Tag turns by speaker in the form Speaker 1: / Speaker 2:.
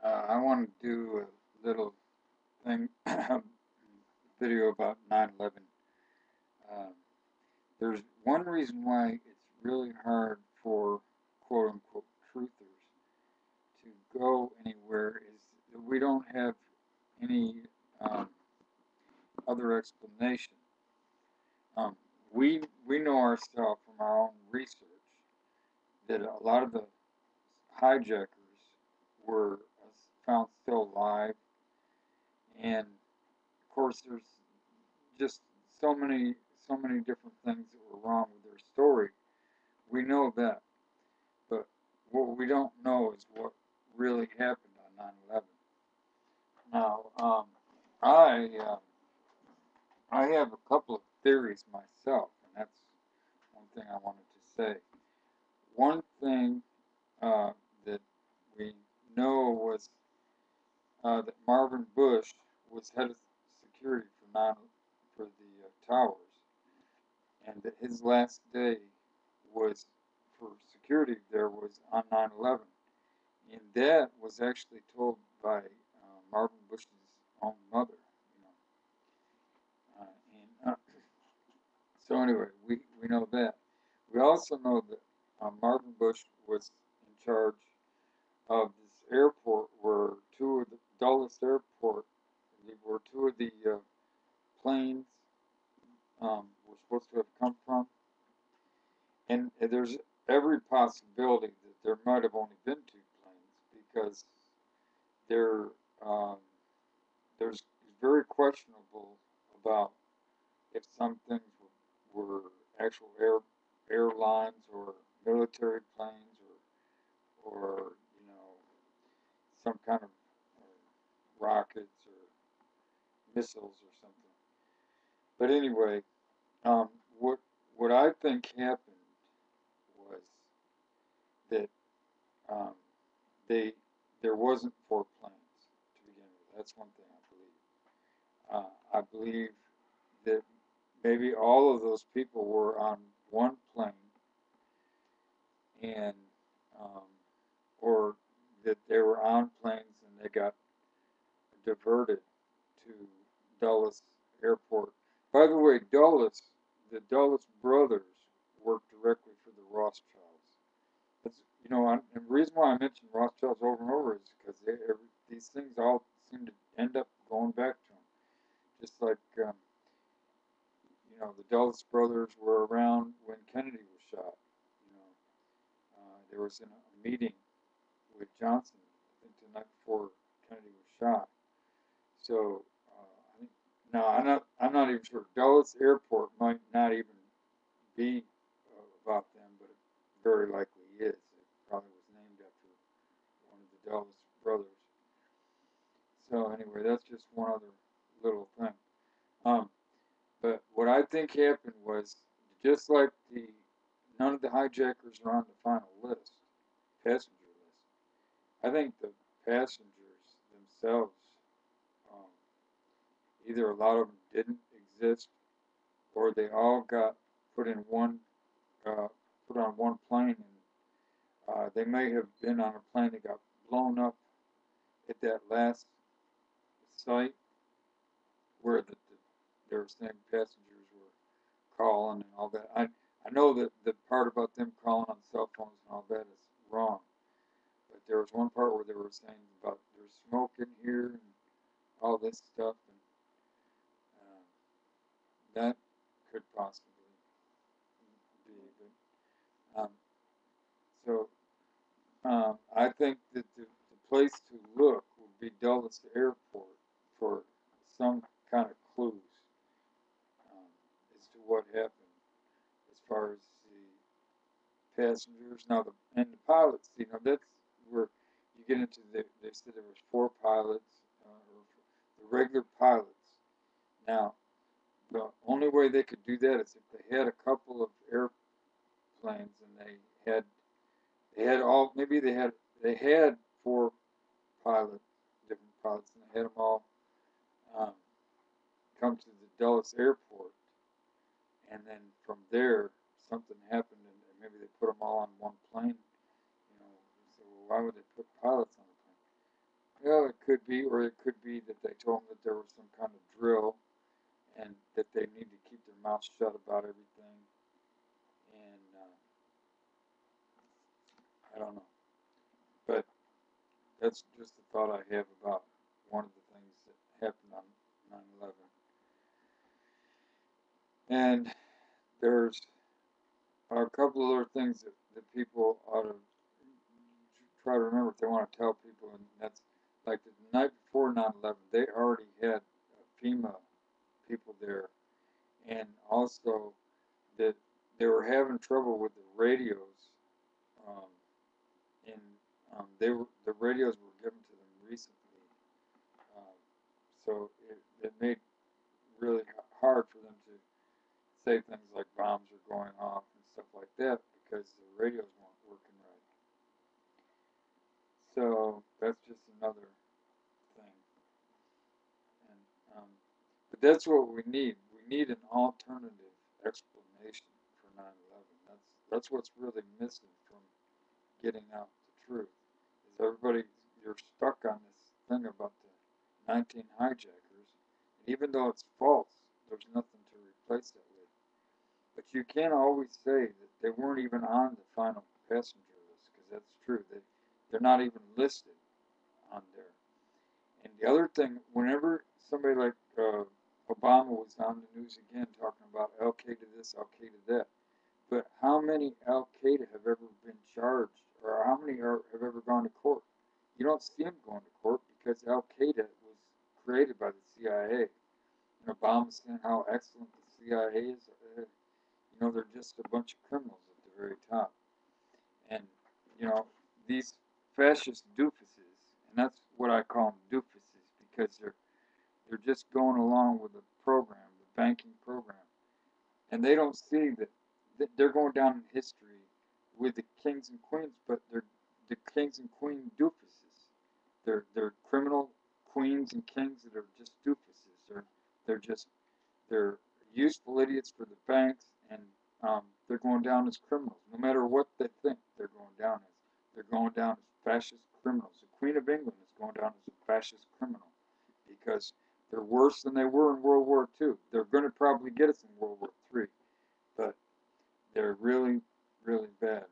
Speaker 1: I want to do a little thing, video about 9/11. Um, there's one reason why it's really hard for quote unquote truthers to go anywhere is that we don't have any um, other explanation. Um, we know ourselves from our own research that a lot of the hijackers were found still alive, and of course there's just so many different things that were wrong with their story. We know that, but what we don't know is what really happened on 9/11. Now, I have a couple of theories myself, and that's one thing I wanted to say. One thing that we know was that Marvin Bush was head of security for the towers, and that his last day was for security there was on 9/11, and that was actually told by Marvin Bush's own mother. You know, so anyway, we know that. We also know that Marvin Bush was in charge of this airport where two of the Dulles Airport, where two of the planes were supposed to have come from. And there's every possibility that there might have only been two planes because there um, there's very questionable about if some things were actual airlines or military planes or some kind of rockets or missiles or something. But anyway, um, what what I think happened was that um, they there wasn't four planes to begin with. That's one thing I believe that maybe all of those people were on one plane, and um, or that they were on planes and they got diverted to Dulles Airport. By the way, the Dulles brothers worked directly for the Rothschilds. That's, and the reason why I mention Rothschilds over and over is because these things all seem to end up going back to them. Just like, the Dulles brothers were around when Kennedy was shot. You know, there was a meeting with Johnson, I think the night before Kennedy was shot. So, now I'm not even sure. Dulles Airport might not even be about them, but it very likely is. It probably was named after one of the Dulles brothers. So anyway, that's just one other little thing. Um, but what I think happened was just like the none of the hijackers are on the final list, passenger list. I think the passengers themselves, um, either a lot of them didn't exist, or they all got put in one, uh, put on one plane, and they may have been on a plane that got blown up at that last site where they were saying passengers were calling and all that. I know that the part about them calling on cell phones and all that is wrong, but there was one part where they were saying about there's smoke in here and all this stuff, and that could possibly be. But so I think that the place to look would be Dulles Airport for some kind of clues um, as to what happened as far as the passengers. Now, and the pilots, that's where you get into they said there was four pilots, or the regular pilots. Now, the only way they could do that is if they had a couple of airplanes and they had all maybe they had four pilots, different pilots, and they had them all um, come to the Dulles Airport, and then from there something happened, and maybe they put them all on one plane. So, well, why would they put pilots on the plane? Well, it could be, or it could be that they told them that there was some kind of drill and that they need to keep their mouth shut about everything. And I don't know. But that's just the thought I have about one of the things that happened on 9/11. And there's a couple other things that people ought to try to remember if they want to tell people, and that's like the night before 9/11, they already had FEMA people there, and also that they were having trouble with the radios, um, and the radios were given to them recently, um, so it made really hard for them to say things like bombs are going off and stuff like that because the radios weren't working right. So that's just another thing. And but that's what we need. We need an alternative explanation for 9/11. That's what's really missing from getting out the truth. Is everybody you're stuck on this thing about the 19 hijackers, and even though it's false, there's nothing to replace it with. But you can't always say that they weren't even on the final passenger list because that's true. They're not even listed on there. And the other thing, whenever somebody like Obama was on the news again talking about Al Qaeda this, Al Qaeda that, but how many Al Qaeda have ever been charged, or how many have ever gone to court? You don't see them going to court because Al Qaeda was created by the CIA. And Obama's saying how excellent the CIA is. They're just a bunch of criminals at the very top. And, these fascist doofuses, and that's what I call them doofuses because they're just going along with the program, the banking program, and they don't see that they're going down in history with the kings and queens, but they're the kings and queen doofuses. They're criminal queens and kings that are just doofuses. They're just they're useful idiots for the banks, and they're going down as criminals. No matter what they think, they're going down as. They're going down as fascist criminals. The Queen of England is going down as a fascist criminal because they're worse than they were in World War II. They're going to probably get us in World War III, but they're really, really bad